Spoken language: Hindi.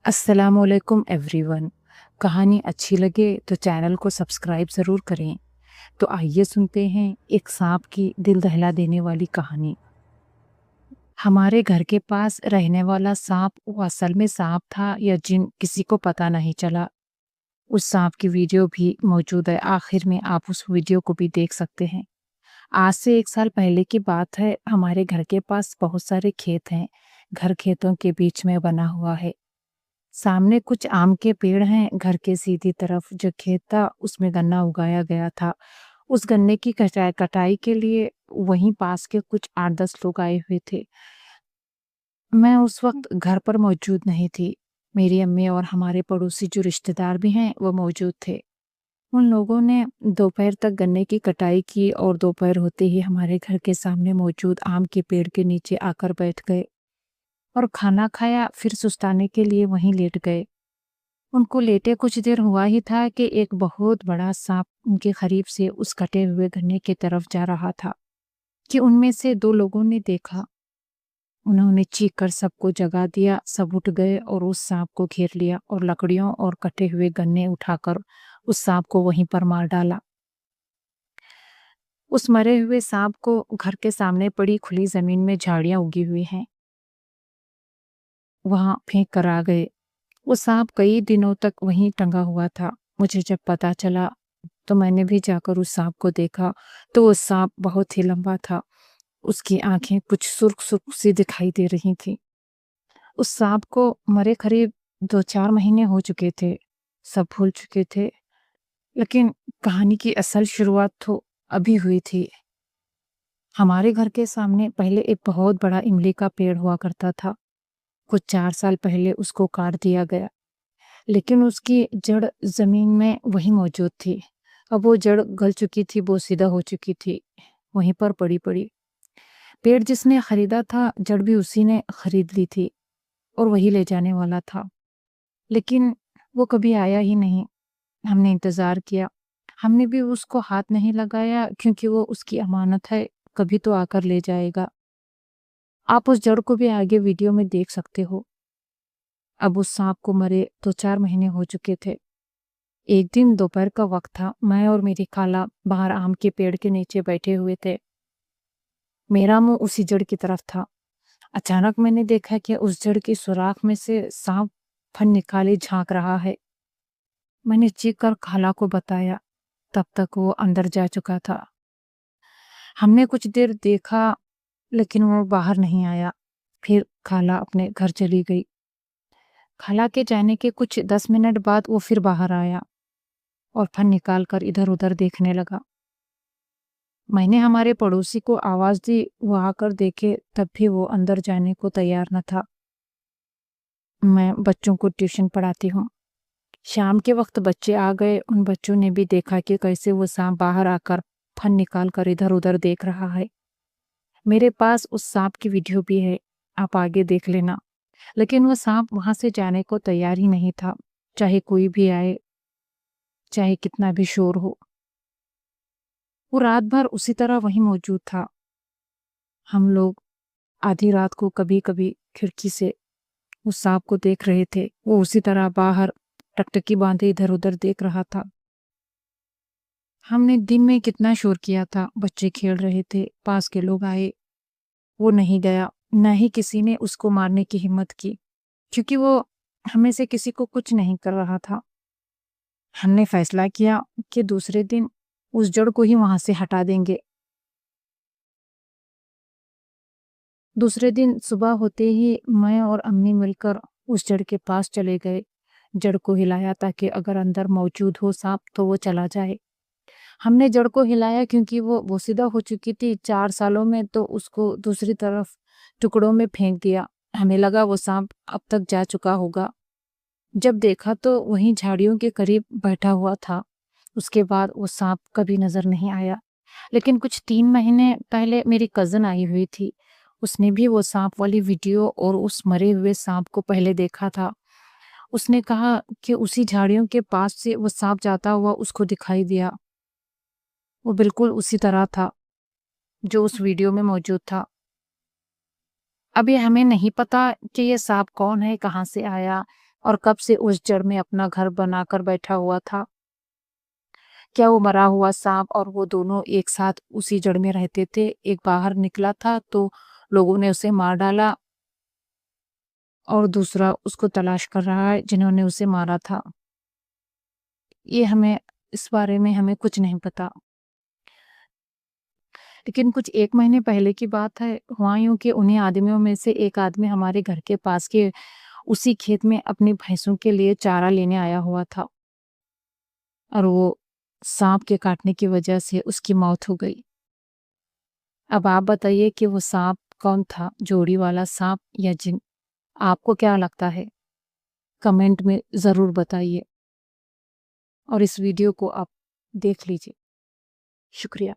अस्सलामुअलैकुम एवरीवन। कहानी अच्छी लगे तो चैनल को सब्सक्राइब ज़रूर करें। तो आइए सुनते हैं एक सांप की दिल दहला देने वाली कहानी। हमारे घर के पास रहने वाला सांप वो असल में सांप था या जिन किसी को पता नहीं चला। उस सांप की वीडियो भी मौजूद है, आखिर में आप उस वीडियो को भी देख सकते हैं। आज से 1 साल पहले की बात है। हमारे घर के पास बहुत सारे खेत हैं। घर खेतों के बीच में बना हुआ है। सामने कुछ आम के पेड़ हैं। घर के सीधी तरफ जो खेत था उसमें गन्ना उगाया गया था। उस गन्ने की कटाई कटाई के लिए वहीं पास के कुछ 8-10 लोग आए हुए थे। मैं उस वक्त घर पर मौजूद नहीं थी। मेरी अम्मी और हमारे पड़ोसी जो रिश्तेदार भी हैं वो मौजूद थे। उन लोगों ने दोपहर तक गन्ने की कटाई की और दोपहर होते ही हमारे घर के सामने मौजूद आम के पेड़ के नीचे आकर बैठ गए और खाना खाया, फिर सुस्ताने के लिए वहीं लेट गए। उनको लेटे कुछ देर हुआ ही था कि एक बहुत बड़ा सांप उनके करीब से उस कटे हुए गन्ने की तरफ जा रहा था कि उनमें से 2 लोगों ने देखा। उन्होंने चीख कर सबको जगा दिया। सब उठ गए और उस सांप को घेर लिया और लकड़ियों और कटे हुए गन्ने उठाकर उस सांप को वहीं पर मार डाला। उस मरे हुए सांप को घर के सामने पड़ी खुली जमीन में झाड़ियां उगी हुई हैं, वहां फेंक कर आ गए। वो सांप कई दिनों तक वहीं टंगा हुआ था। मुझे जब पता चला तो मैंने भी जाकर उस सांप को देखा। तो वो सांप बहुत ही लंबा था। उसकी आंखें कुछ सुर्ख सुर्ख सी दिखाई दे रही थी। उस सांप को मरे करीब 2-4 महीने हो चुके थे। सब भूल चुके थे। लेकिन कहानी की असल शुरुआत तो अभी हुई थी। हमारे घर के सामने पहले एक बहुत बड़ा इमली का पेड़ हुआ करता था। कुछ 4 साल पहले उसको काट दिया गया, लेकिन उसकी जड़ जमीन में वहीं मौजूद थी। अब वो जड़ गल चुकी थी, बोसीदा हो चुकी थी, वहीं पर पड़ी पड़ी। पेड़ जिसने खरीदा था, जड़ भी उसी ने खरीद ली थी और वही ले जाने वाला था। लेकिन वो कभी आया ही नहीं। हमने इंतजार किया। हमने भी उसको हाथ नहीं लगाया क्योंकि वो उसकी अमानत है, कभी तो आकर ले जाएगा। आप उस जड़ को भी आगे वीडियो में देख सकते हो। अब उस सांप को मरे 2-4 महीने हो चुके थे। एक दिन दोपहर का वक्त था। मैं और मेरी खाला बाहर आम के पेड़ के नीचे बैठे हुए थे। मेरा मुंह उसी जड़ की तरफ था। अचानक मैंने देखा कि उस जड़ की सुराख में से सांप फन निकाले झांक रहा है। मैंने चीख कर खाला को बताया। तब तक वो अंदर जा चुका था। हमने कुछ देर देखा, लेकिन वो बाहर नहीं आया। फिर खाला अपने घर चली गई। खाला के जाने के कुछ 10 मिनट बाद वो फिर बाहर आया और फन निकाल कर इधर उधर देखने लगा। मैंने हमारे पड़ोसी को आवाज दी, वो आकर देखे, तब भी वो अंदर जाने को तैयार न था। मैं बच्चों को ट्यूशन पढ़ाती हूँ। शाम के वक्त बच्चे आ गए। उन बच्चों ने भी देखा कि कैसे वो सांप बाहर आकर फन निकाल कर इधर उधर देख रहा है। मेरे पास उस सांप की वीडियो भी है, आप आगे देख लेना। लेकिन वो सांप वहां से जाने को तैयार ही नहीं था, चाहे कोई भी आए, चाहे कितना भी शोर हो। वो रात भर उसी तरह वहीं मौजूद था। हम लोग आधी रात को कभी कभी खिड़की से उस सांप को देख रहे थे। वो उसी तरह बाहर टकटकी बांधे इधर उधर देख रहा था। हमने दिन में कितना शोर किया था, बच्चे खेल रहे थे, पास के लोग आए। वो नहीं गया, न ही किसी ने उसको मारने की हिम्मत की, क्योंकि वो हमें से किसी को कुछ नहीं कर रहा था। हमने फैसला किया कि दूसरे दिन उस जड़ को ही वहां से हटा देंगे। दूसरे दिन सुबह होते ही मैं और अम्मी मिलकर उस जड़ के पास चले गए। जड़ को हिलाया ताकि अगर अंदर मौजूद हो सांप तो वो चला जाए। हमने जड़ को हिलाया क्योंकि वो बोसीदा हो चुकी थी 4 सालों में, तो उसको दूसरी तरफ टुकड़ों में फेंक दिया। हमें लगा वो सांप अब तक जा चुका होगा। जब देखा तो वहीं झाड़ियों के करीब बैठा हुआ था। उसके बाद वो सांप कभी नजर नहीं आया। लेकिन कुछ 3 महीने पहले मेरी कज़न आई हुई थी। उसने भी वो सांप वाली वीडियो और उस मरे हुए सांप को पहले देखा था। उसने कहा कि उसी झाड़ियों के पास से वो सांप जाता हुआ उसको दिखाई दिया। वो बिल्कुल उसी तरह था जो उस वीडियो में मौजूद था। अभी हमें नहीं पता कि ये सांप कौन है, कहाँ से आया, और कब से उस जड़ में अपना घर बनाकर बैठा हुआ था। क्या वो मरा हुआ सांप और वो दोनों एक साथ उसी जड़ में रहते थे? एक बाहर निकला था तो लोगों ने उसे मार डाला और दूसरा उसको तलाश कर रहा है जिन्होंने उसे मारा था। ये हमें इस बारे में हमें कुछ नहीं पता। लेकिन कुछ 1 महीने पहले की बात है, हुआ यूँ कि उन्हीं आदमियों में से एक आदमी हमारे घर के पास के उसी खेत में अपनी भैंसों के लिए चारा लेने आया हुआ था और वो साँप के काटने की वजह से उसकी मौत हो गई। अब आप बताइए कि वो साँप कौन था? जोड़ी वाला साँप या जिन? आपको क्या लगता है? कमेंट में ज़रूर बताइए और इस वीडियो को आप देख लीजिए। शुक्रिया।